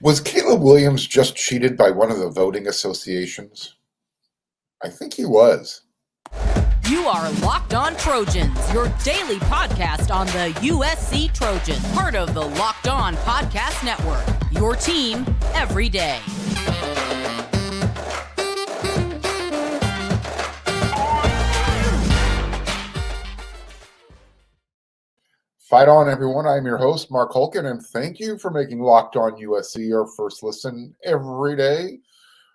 Was Caleb Williams just cheated by one of the voting associations? I think he was. You are Locked On Trojans, your daily podcast on the USC Trojans, part of the Locked On Podcast Network, your team every day. Fight on, everyone. I'm your host, Mark Holkin, and thank you for making Locked On USC your first listen every day,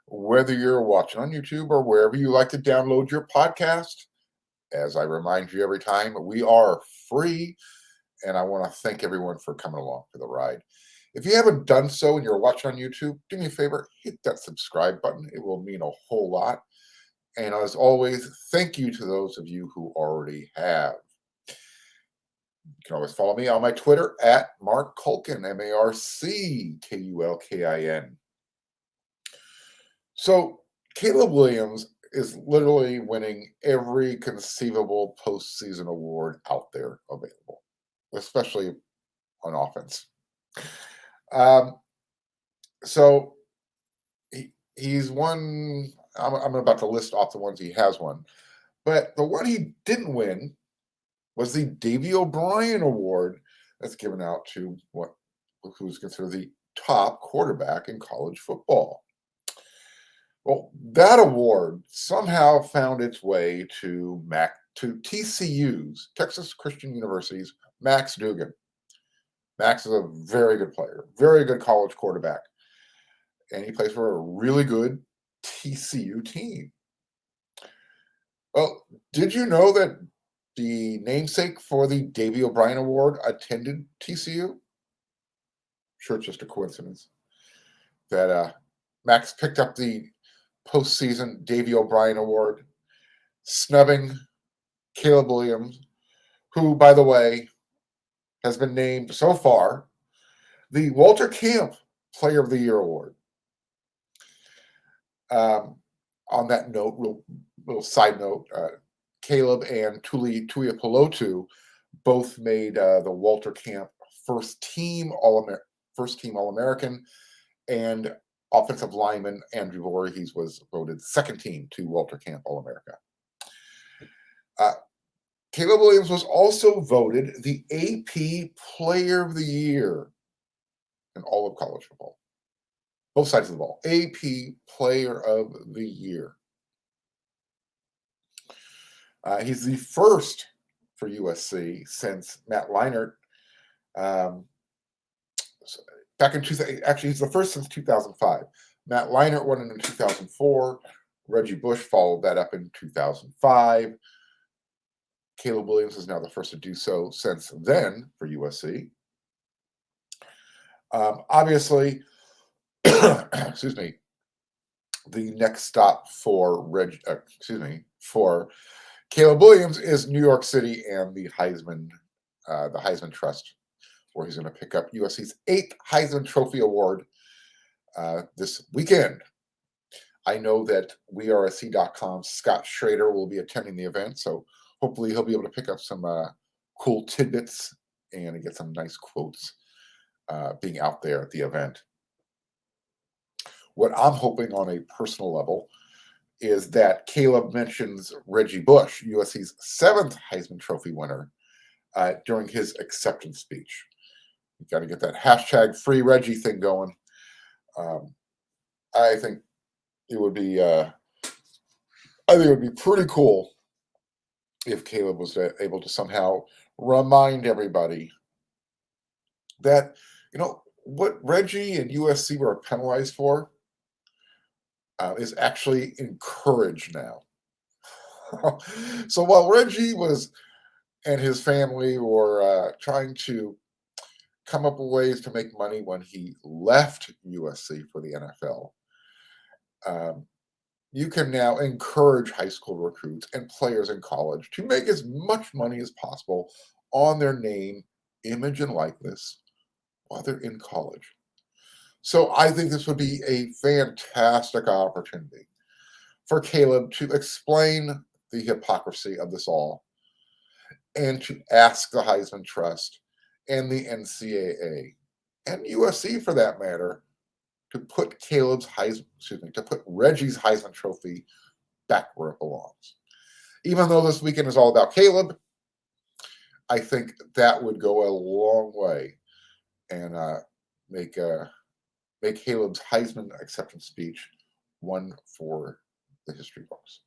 whether you're watching on YouTube or wherever you like to download your podcast. As I remind you every time, we are free, and I want to thank everyone for coming along for the ride. If you haven't done so and you're watching on YouTube, do me a favor, hit that subscribe button. It will mean a whole lot. And as always, thank you to those of you who already have. You can always follow me on my Twitter at Mark Culkin, MarkKulkin. So Caleb Williams is literally winning every conceivable postseason award out there available, especially on offense. So he's won. I'm about to list off the ones he has won, but the one he didn't win was the Davey O'Brien Award that's given out to who's considered the top quarterback in college football. Well, that award somehow found its way to TCU's, Texas Christian University's, Max Duggan. Max is a very good player, very good college quarterback, and he plays for a really good TCU team. Well, did you know that the namesake for the Davey O'Brien Award attended TCU? Sure, it's just a coincidence that Max picked up the postseason Davey O'Brien Award, snubbing Caleb Williams, who, by the way, has been named so far the Walter Camp Player of the Year Award. On that note, little side note, Caleb and Tuiapulotu both made the Walter Camp first team All-American, and offensive lineman Andrew Voorhees was voted second team to Walter Camp All-America. Caleb Williams was also voted the AP Player of the Year in all of college football. Both sides of the ball. AP Player of the Year. He's the first for USC since Matt Leinart. Back in 2000, actually, he's the first since 2005. Matt Leinart won it in 2004. Reggie Bush followed that up in 2005. Caleb Williams is now the first to do so since then for USC. Obviously, excuse me, the next stop for Caleb Williams is New York City and the Heisman Trust, where he's going to pick up USC's 8th Heisman Trophy award this weekend. I know that WeAreSC.com's Scott Schrader will be attending the event, so hopefully he'll be able to pick up some cool tidbits and get some nice quotes being out there at the event. What I'm hoping on a personal level is that Caleb mentions Reggie Bush, USC's 7th Heisman Trophy winner, during his acceptance speech. You got to get that hashtag Free Reggie thing going. I think it would be pretty cool if Caleb was able to somehow remind everybody that, what Reggie and USC were penalized for is actually encouraged now. So while Reggie and his family were trying to come up with ways to make money when he left USC for the NFL, you can now encourage high school recruits and players in college to make as much money as possible on their name, image, and likeness while they're in college. So I think this would be a fantastic opportunity for Caleb to explain the hypocrisy of this all and to ask the Heisman Trust and the NCAA and USC, for that matter, to put to put Reggie's Heisman Trophy back where it belongs. Even though this weekend is all about Caleb, I think that would go a long way and make Caleb's Heisman acceptance speech one for the history books.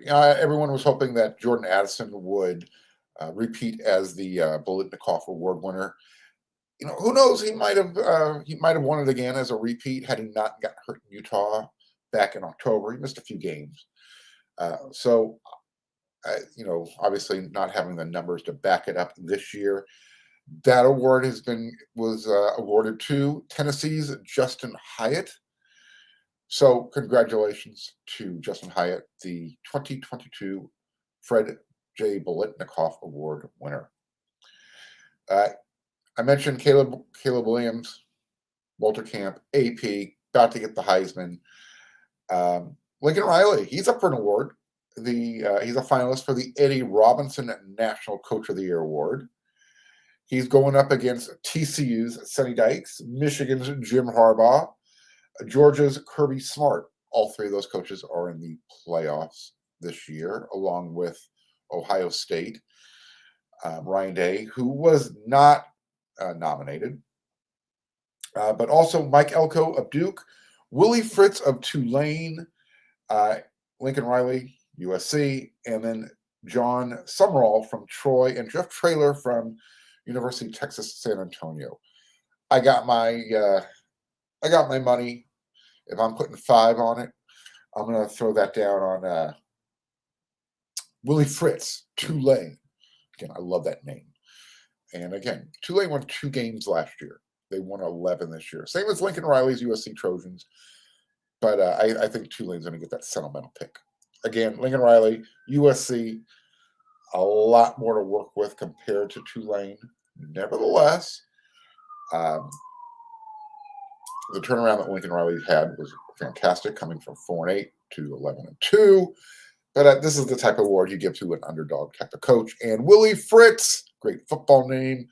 Everyone was hoping that Jordan Addison would repeat as the Biletnikoff Award winner. Who knows? He might have won it again as a repeat had he not gotten hurt in Utah back in October. He missed a few games, so obviously not having the numbers to back it up this year. That award was awarded to Tennessee's Justin Hyatt. So congratulations to Justin Hyatt, the 2022 Fred J. Biletnikoff Award winner. I mentioned Caleb Williams, Walter Camp, AP, about to get the Heisman. Lincoln Riley, he's up for an award. He's a finalist for the Eddie Robinson National Coach of the Year Award. He's going up against TCU's Sonny Dykes, Michigan's Jim Harbaugh, Georgia's Kirby Smart. All three of those coaches are in the playoffs this year, along with Ohio State. Ryan Day, who was not nominated, but also Mike Elko of Duke, Willie Fritz of Tulane, Lincoln Riley, USC, and then John Summerall from Troy, and Jeff Traylor from University of Texas San Antonio. I got my money. If I'm putting 5 on it, I'm going to throw that down on Willie Fritz, Tulane. Again, I love that name. And again, Tulane won 2 games last year. They won 11 this year. Same as Lincoln Riley's USC Trojans. But I think Tulane's going to get that sentimental pick. Again, Lincoln Riley, USC, a lot more to work with compared to Tulane. Nevertheless, the turnaround that Lincoln Riley had was fantastic, coming from 4-8 to 11-2. But this is the type of award you give to an underdog type of coach. And Willie Fritz, great football name,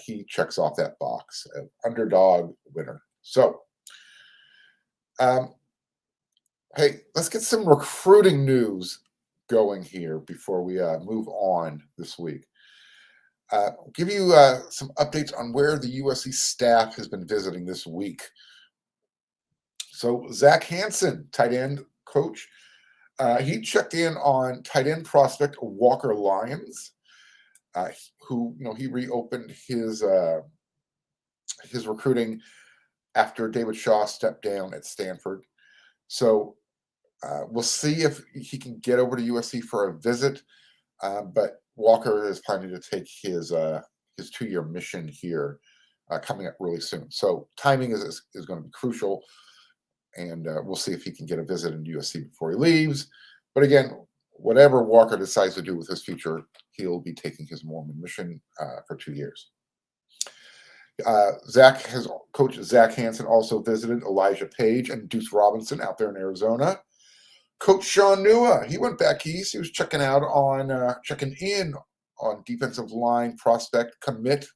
he checks off that box, an underdog winner. So, hey, let's get some recruiting news going here before we move on this week. I'll give you some updates on where the USC staff has been visiting this week. So Zach Hansen, tight end coach, he checked in on tight end prospect Walker Lyons, who he reopened his recruiting after David Shaw stepped down at Stanford. So we'll see if he can get over to USC for a visit. But Walker is planning to take his 2-year mission here coming up really soon. So timing is going to be crucial, and we'll see if he can get a visit in USC before he leaves. But again, whatever Walker decides to do with his future, he'll be taking his Mormon mission for 2 years. Coach Zach Hansen also visited Elijah Page and Deuce Robinson out there in Arizona. Coach Sean Nua, he went back east. He was checking in on defensive line prospect commit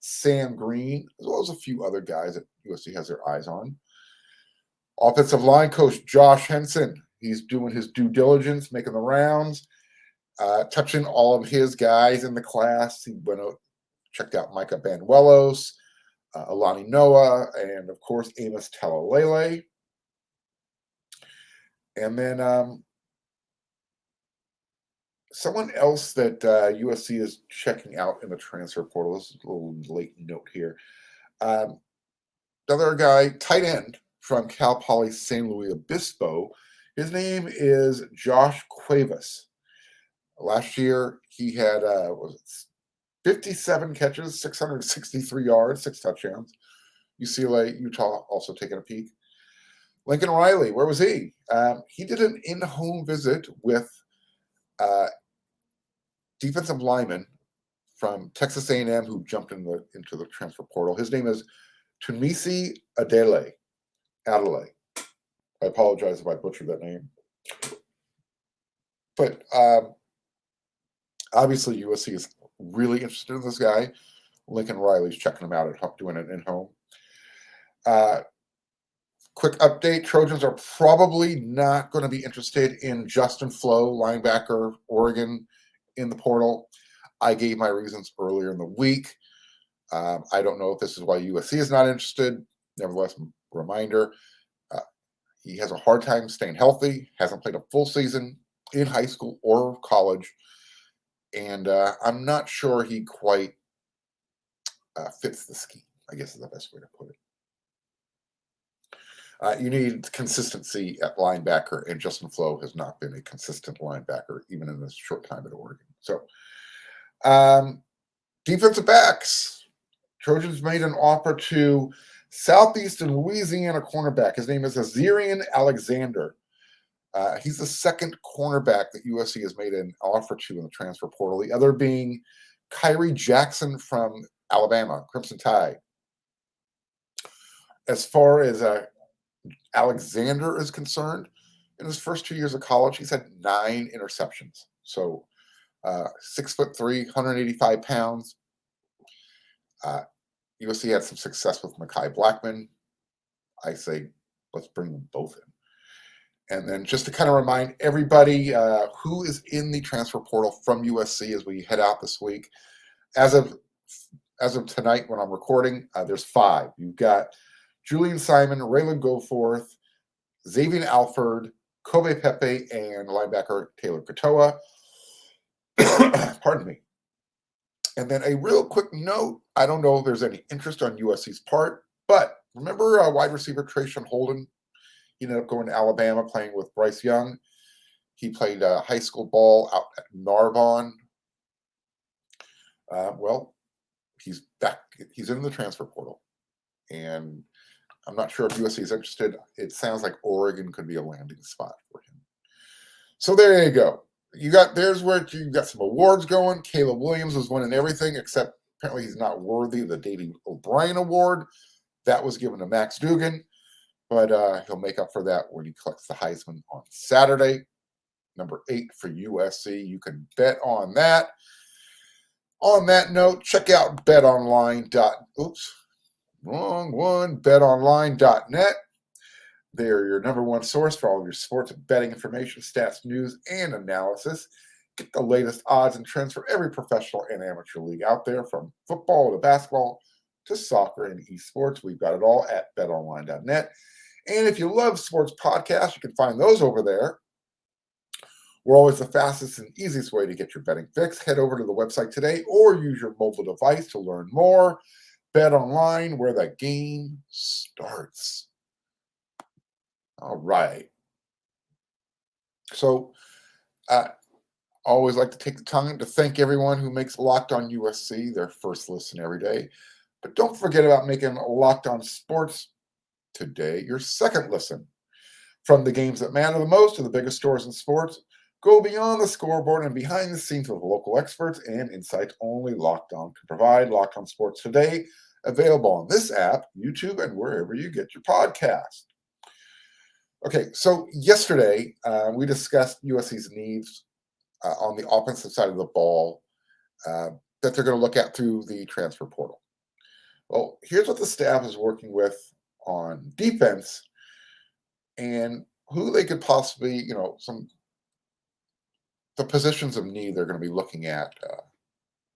Sam Green, as well as a few other guys that USC has their eyes on. Offensive line coach Josh Henson, he's doing his due diligence, making the rounds, touching all of his guys in the class. He went out, checked out Micah Banuelos, Alani Noah, and of course Amos Talalele. And then someone else that USC is checking out in the transfer portal. This is a little late note here. Another guy, tight end from Cal Poly San Luis Obispo. His name is Josh Cuevas. Last year, he had 57 catches, 663 yards, 6 touchdowns. UCLA, Utah also taking a peek. Lincoln Riley, where was he? He did an in-home visit with defensive lineman from Texas A&M who jumped into the transfer portal. His name is Tunmisi Adele. I apologize if I butchered that name. But obviously USC is really interested in this guy. Lincoln Riley's checking him out at home, doing it in home. Quick update, Trojans are probably not going to be interested in Justin Flo, linebacker, Oregon, in the portal. I gave my reasons earlier in the week. I don't know if this is why USC is not interested. Nevertheless, reminder, he has a hard time staying healthy, hasn't played a full season in high school or college, and I'm not sure he quite fits the scheme, I guess is the best way to put it. You need consistency at linebacker, and Justin Flo has not been a consistent linebacker, even in this short time at Oregon. So, defensive backs. Trojans made an offer to Southeastern Louisiana cornerback. His name is Azarian Alexander. He's the second cornerback that USC has made an offer to in the transfer portal, the other being Kyrie Jackson from Alabama, Crimson Tide. As far as Alexander is concerned, in his first 2 years of college, he's had 9 interceptions. So 6'3", 185 pounds. USC had some success with Mekhi Blackman. I say, let's bring them both in. And then just to kind of remind everybody who is in the transfer portal from USC as we head out this week. As of tonight when I'm recording, there's 5. You've got Julian Simon, Raylan Goforth, Xavier Alford, Kobe Pepe, and linebacker Taylor Katoa. Pardon me. And then a real quick note, I don't know if there's any interest on USC's part, but remember wide receiver Trayshawn Holden? He ended up going to Alabama playing with Bryce Young. He played high school ball out at Narbonne. Well, he's back. He's in the transfer portal. And I'm not sure if USC is interested. It sounds like Oregon could be a landing spot for him. So there you go. There's where you got some awards going. Caleb Williams was winning everything, except apparently he's not worthy of the Davey O'Brien Award. That was given to Max Duggan, but he'll make up for that when he collects the Heisman on Saturday. Number 8 for USC. You can bet on that. On that note, check out BetOnline. BetOnline.net. They're your number one source for all of your sports betting information, stats, news, and analysis. Get the latest odds and trends for every professional and amateur league out there, from football to basketball to soccer and esports. We've got it all at betonline.net. And if you love sports podcasts, you can find those over there. We're always the fastest and easiest way to get your betting fix. Head over to the website today or use your mobile device to learn more. Bet online, where the game starts. All right. So I always like to take the time to thank everyone who makes Locked On USC their first listen every day. But don't forget about making Locked On Sports today your second listen. From the games that matter the most to the biggest stories in sports, go beyond the scoreboard and behind the scenes with local experts and insights only Locked On can provide. Locked On Sports Today, available on this app, YouTube, and wherever you get your podcast. Okay, so yesterday we discussed USC's needs on the offensive side of the ball that they're going to look at through the transfer portal. Well, here's what the staff is working with on defense and who they could possibly, the positions of need they're going to be looking at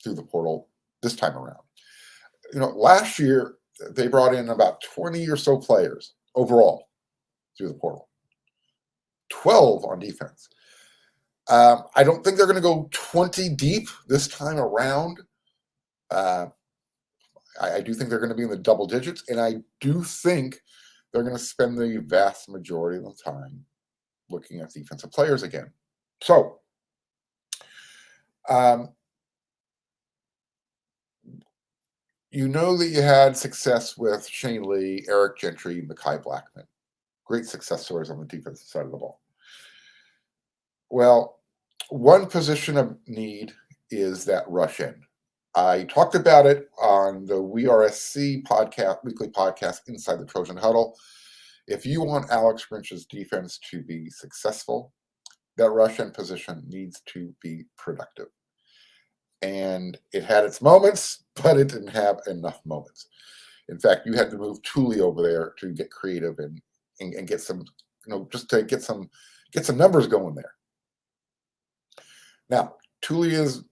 through the portal this time around. Last year they brought in about 20 or so players overall through the portal, 12 on defense. I don't think they're going to go 20 deep this time around. I do think they're going to be in the double digits, and I do think they're going to spend the vast majority of the time looking at defensive players again. So, that you had success with Shane Lee, Eric Gentry, Mekhi Blackman. Great success stories on the defensive side of the ball. Well, one position of need is that rush end. I talked about it on the WeRSC podcast, weekly podcast, Inside the Trojan Huddle. If you want Alex Grinch's defense to be successful, that rush end position needs to be productive. And it had its moments. but it didn't have enough moments. In fact, you had to move Thule over there to get creative and get some, just to get some numbers going there. Now, Thule is,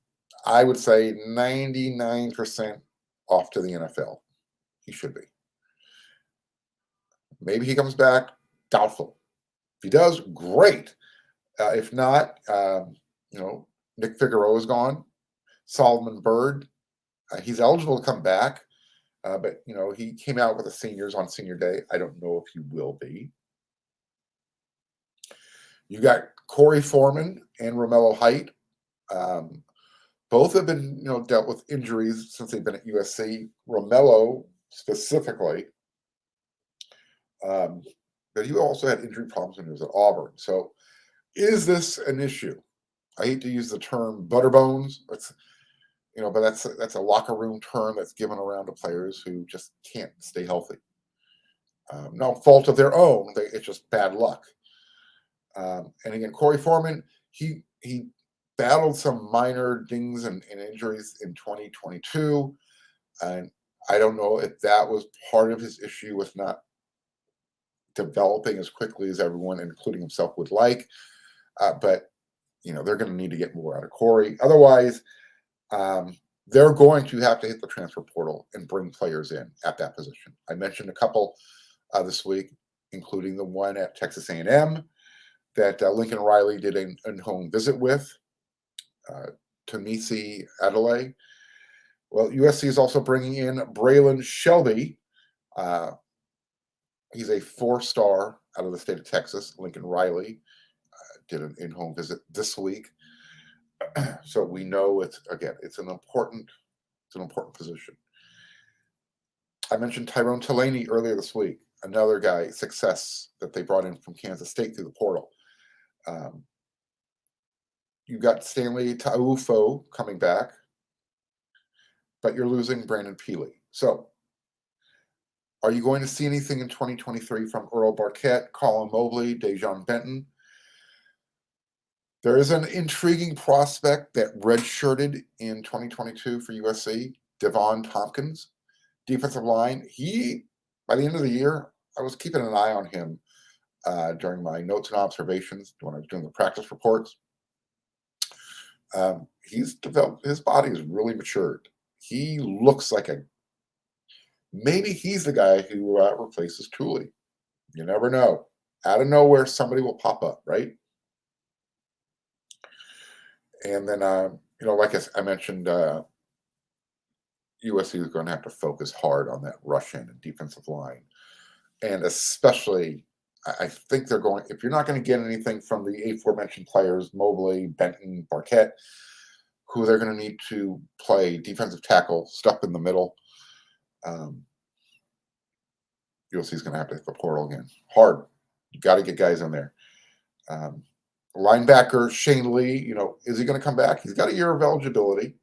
I would say, 99% off to the NFL. He should be. Maybe he comes back. Doubtful. If he does, great. If not, Nick Figueroa is gone. Solomon Byrd, he's eligible to come back, but he came out with the seniors on senior day. I don't know if he will be. You got Corey Foreman and Romello Height. Both have been dealt with injuries since they've been at USC. Romello specifically, but he also had injury problems when he was at Auburn. So, is this an issue? I hate to use the term butterbones. But that's a locker room term that's given around to players who just can't stay healthy. No fault of their own. It's just bad luck. And again, Corey Foreman, he battled some minor dings and injuries in 2022. And I don't know if that was part of his issue with not developing as quickly as everyone, including himself, would like. But they're going to need to get more out of Corey. Otherwise, they're going to have to hit the transfer portal and bring players in at that position. I mentioned a couple this week, including the one at Texas A&M that Lincoln Riley did an in-home visit with, Tamisi Adelaide. Well, USC is also bringing in Braylon Shelby. He's a 4-star out of the state of Texas. Lincoln Riley did an in-home visit this week. So we know it's an important position. I mentioned Tyrone Taleni earlier this week, another guy, success that they brought in from Kansas State through the portal. You got Stanley Taufo coming back, but you're losing Brandon Peely. So are you going to see anything in 2023 from Earl Barquette, Colin Mobley, Dejon Benton? There is an intriguing prospect that redshirted in 2022 for USC, Devon Tompkins, defensive line. He, by the end of the year, I was keeping an eye on him during my notes and observations when I was doing the practice reports. He's developed, his body has really matured. He looks like maybe he's the guy who replaces Thule. You never know. Out of nowhere, somebody will pop up, right? And then, like I mentioned, USC is going to have to focus hard on that rush end and defensive line. And especially, I think they're going, if you're not going to get anything from the aforementioned players, Mobley, Benton, Barquette, who they're going to need to play defensive tackle, stuff in the middle, USC is going to have to hit the portal again. Hard. You got to get guys in there. Linebacker Shane Lee, is he going to come back? He's got a year of eligibility.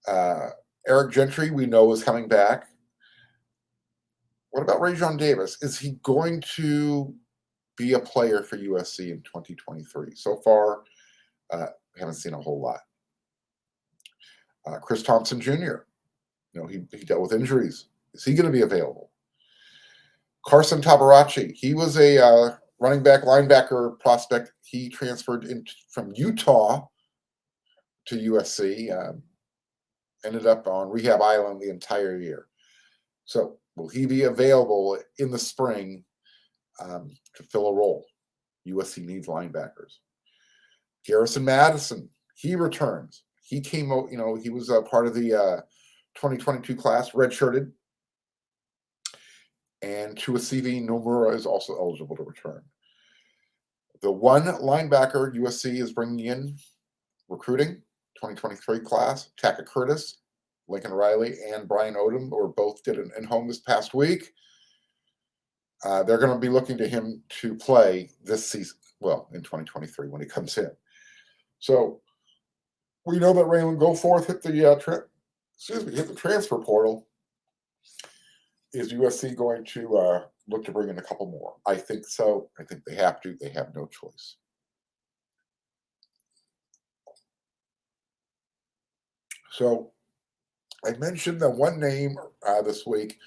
Eric Gentry, we know, is coming back. What about Rajon Davis? Is he going to be a player for USC in 2023? So far, we haven't seen a whole lot. Chris Thompson Jr., he dealt with injuries. Is he going to be available? Carson Tabarachi, he was a running back, linebacker prospect. He transferred from Utah to USC, ended up on Rehab Island the entire year. So will he be available in the spring to fill a role? USC needs linebackers. Garrison Madison, he returns. He came out, he was a part of the 2022 class, redshirted. And Tuasivi Nomura is also eligible to return. The one linebacker USC is bringing in, recruiting, 2023 class, Taka Curtis, Lincoln Riley, and Brian Odom, or both did an in-home this past week. They're going to be looking to him to play this season, in 2023 when he comes in. So we know that Raylan Goforth hit the transfer portal. Is USC going to look to bring in a couple more? I think so. I think they have to. They have no choice. So I mentioned the one name this week,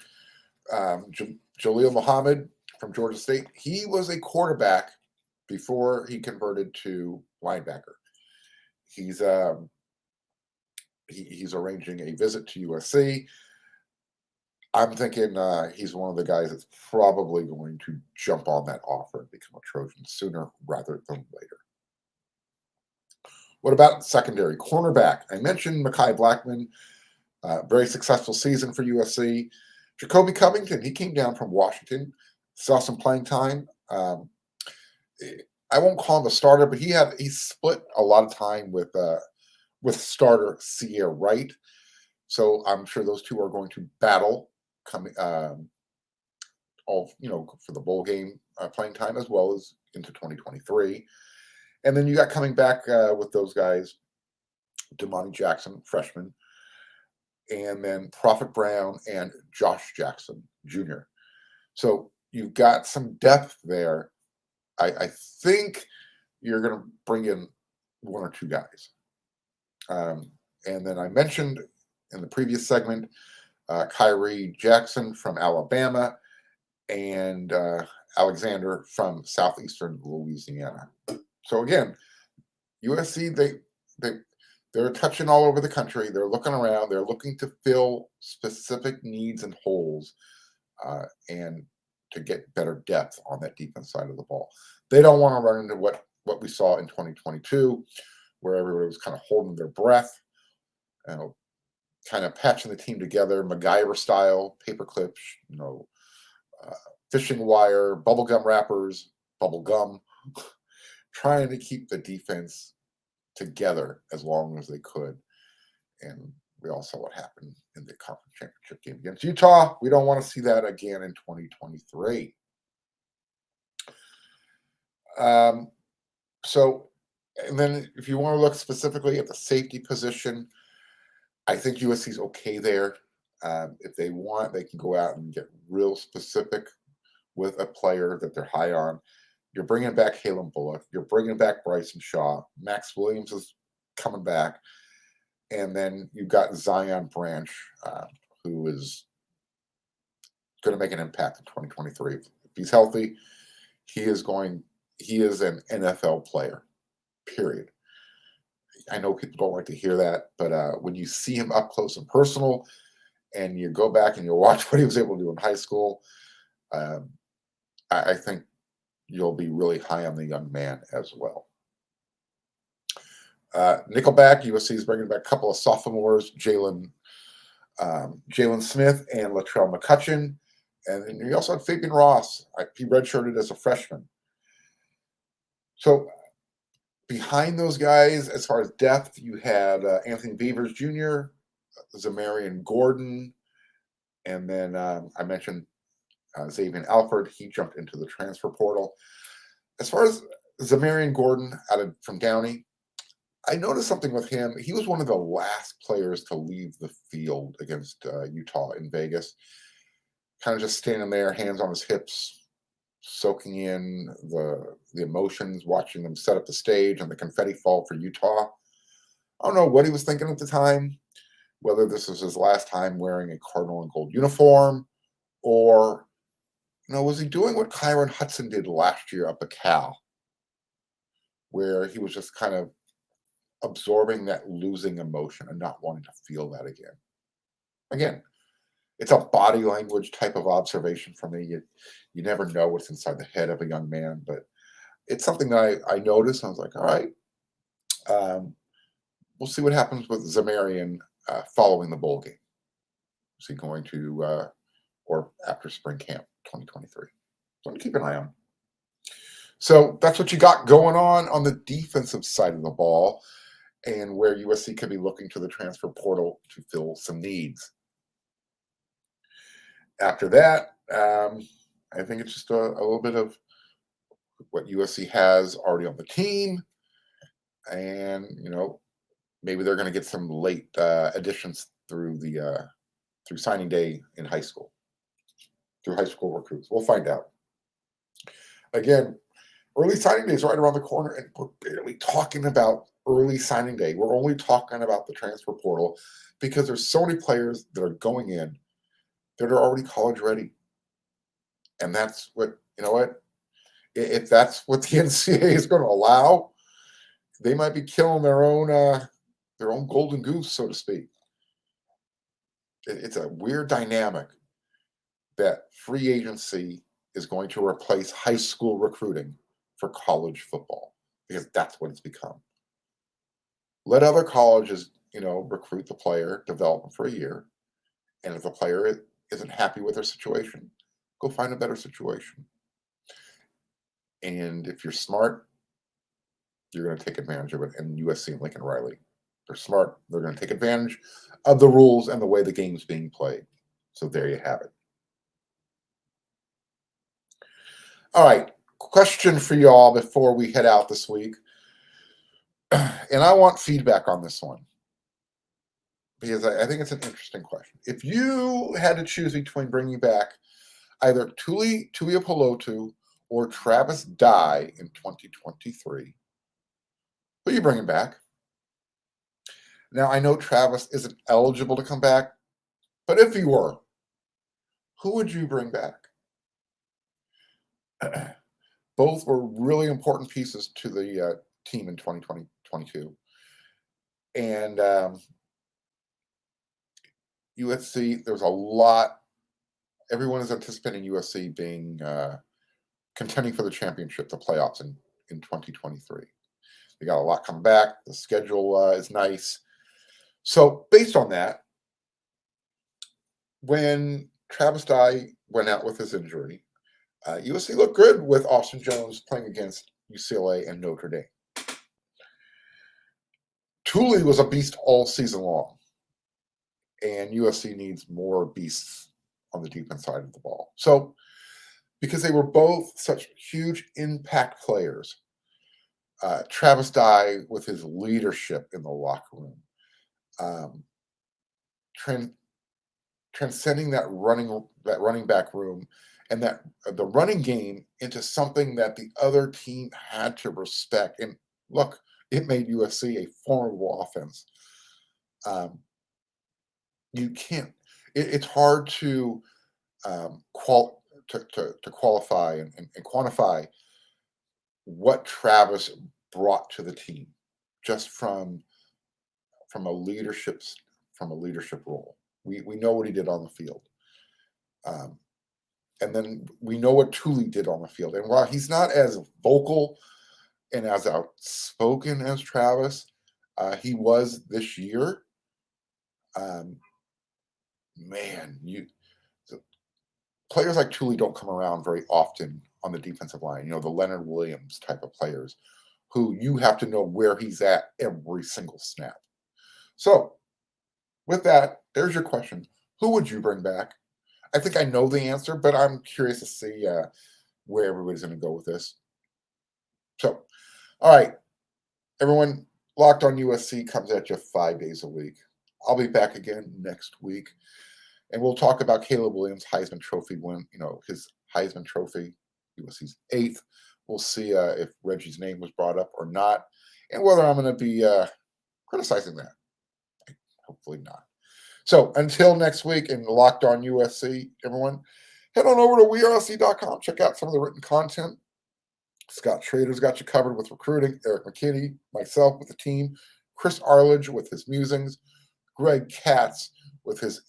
Jaleel Muhammad from Georgia State. He was a quarterback before he converted to linebacker. He's he's arranging a visit to USC. I'm thinking he's one of the guys that's probably going to jump on that offer and become a Trojan sooner rather than later. What about secondary cornerback? I mentioned Mekhi Blackman, very successful season for USC. Jacoby Covington, he came down from Washington, saw some playing time. I won't call him a starter, but he split a lot of time with starter Sierra Wright. So I'm sure those two are going to battle coming for the bowl game playing time as well as into 2023. And then you got coming back with those guys, Damani Jackson, freshman, and then Prophet Brown and Josh Jackson, Jr. So you've got some depth there. I think you're going to bring in one or two guys. And then I mentioned in the previous segment, Kyrie Jackson from Alabama and Alexander from southeastern Louisiana. So again, USC, they're touching all over the country. They're looking around. They're looking to fill specific needs and holes and to get better depth on that defense side of the ball. They don't want to run into what we saw in 2022, where everybody was kind of holding their breath, kind of patching the team together, MacGyver style, paper clips, fishing wire, bubblegum wrappers, bubble gum, trying to keep the defense together as long as they could. And we all saw what happened in the conference championship game against Utah. We don't want to see that again in 2023. And then if you want to look specifically at the safety position, I think USC's okay there. If they want, they can go out and get real specific with a player that they're high on. You're bringing back Halen Bullock. You're bringing back Bryson Shaw. Max Williams is coming back. And then you've got Zion Branch, who is going to make an impact in 2023. If he's healthy, he is an NFL player, period. I know people don't like to hear that, but when you see him up close and personal and you go back and you watch what he was able to do in high school, I think you'll be really high on the young man as well. Nickelback, USC is bringing back a couple of sophomores, Jalen Smith and Latrell McCutcheon. And then you also had Fabian Ross. He redshirted as a freshman. So behind those guys, as far as depth, you had Anthony Beavers Jr., Zamarian Gordon, and then I mentioned Xavier Alford. He jumped into the transfer portal. As far as Zamarian Gordon from Downey, I noticed something with him. He was one of the last players to leave the field against Utah in Vegas. Kind of just standing there, hands on his hips, soaking in the emotions, watching them set up the stage and the confetti fall for Utah. I don't know what he was thinking at the time, whether this was his last time wearing a Cardinal and gold uniform, or was he doing what Kyron Hudson did last year up at Cal, where he was just kind of absorbing that losing emotion and not wanting to feel that again. Again, it's a body language type of observation for me. You never know what's inside the head of a young man, but it's something that I noticed. I was like, all right, we'll see what happens with Zamarian following the bowl game. Is he going to, or after spring camp 2023? So keep an eye on. So that's what you got going on the defensive side of the ball, and where USC could be looking to the transfer portal to fill some needs. After that, I think it's just a little bit of what USC has already on the team, and maybe they're going to get some late additions through signing day in high school, through high school recruits. We'll find out. Again, early signing day is right around the corner, and we're barely talking about early signing day. We're only talking about the transfer portal because there's so many players that are going in that are already college ready. And that's what, you know what, if that's what the NCAA is going to allow, they might be killing their own golden goose, so to speak. It's a weird dynamic that free agency is going to replace high school recruiting for college football, because that's what it's become. Let other colleges, recruit the player, develop them for a year, and if the player isn't happy with their situation, go find a better situation. And if you're smart, you're going to take advantage of it. And USC and Lincoln Riley, they're smart. They're going to take advantage of the rules and the way the game's being played. So there you have it. All right, question for y'all before we head out this week. And I want feedback on this one, because I think it's an interesting question. If you had to choose between bringing back either Tuiapulotu or Travis Dye in 2023, who are you bringing back? Now, I know Travis isn't eligible to come back, but if he were, who would you bring back? Both were really important pieces to the team in 2022. And USC, there's a lot. Everyone is anticipating USC being contending for the championship, the playoffs in 2023. They got a lot coming back. The schedule is nice. So based on that, when Travis Dye went out with his injury, USC looked good with Austin Jones playing against UCLA and Notre Dame. Tuli was a beast all season long, and USC needs more beasts on the defense side of the ball. So, because they were both such huge impact players, Travis Dye with his leadership in the locker room, transcending that running back room and that the running game into something that the other team had to respect. And look, it made USC a formidable offense. You can't. It's hard to qualify and quantify what Travis brought to the team just from a leadership role. We know what he did on the field. And then we know what Tuli did on the field. And while he's not as vocal and as outspoken as Travis, he was this year. Players like Tuli don't come around very often on the defensive line. The Leonard Williams type of players who you have to know where he's at every single snap. So with that, there's your question. Who would you bring back? I think I know the answer, but I'm curious to see where everybody's going to go with this. So, all right, everyone, Locked on USC comes at you 5 days a week. I'll be back again next week, and we'll talk about Caleb Williams' Heisman Trophy win. His Heisman Trophy, USC's 8th. We'll see if Reggie's name was brought up or not, and whether I'm going to be criticizing that. Hopefully not. So until next week in Locked on USC, everyone, head on over to wearesc.com. Check out some of the written content. Scott Schrader's got you covered with recruiting. Eric McKinney, myself with the team. Chris Arledge with his musings. Greg Katz with his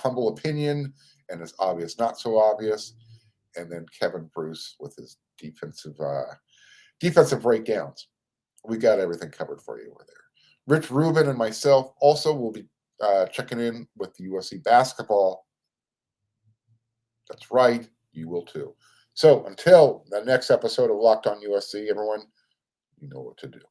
humble opinion and his obvious, not so obvious. And then Kevin Bruce with his defensive breakdowns. We got everything covered for you over there. Rich Rubin and myself also will be checking in with the USC basketball. That's right, you will too. So until the next episode of Locked on USC, everyone, you know what to do.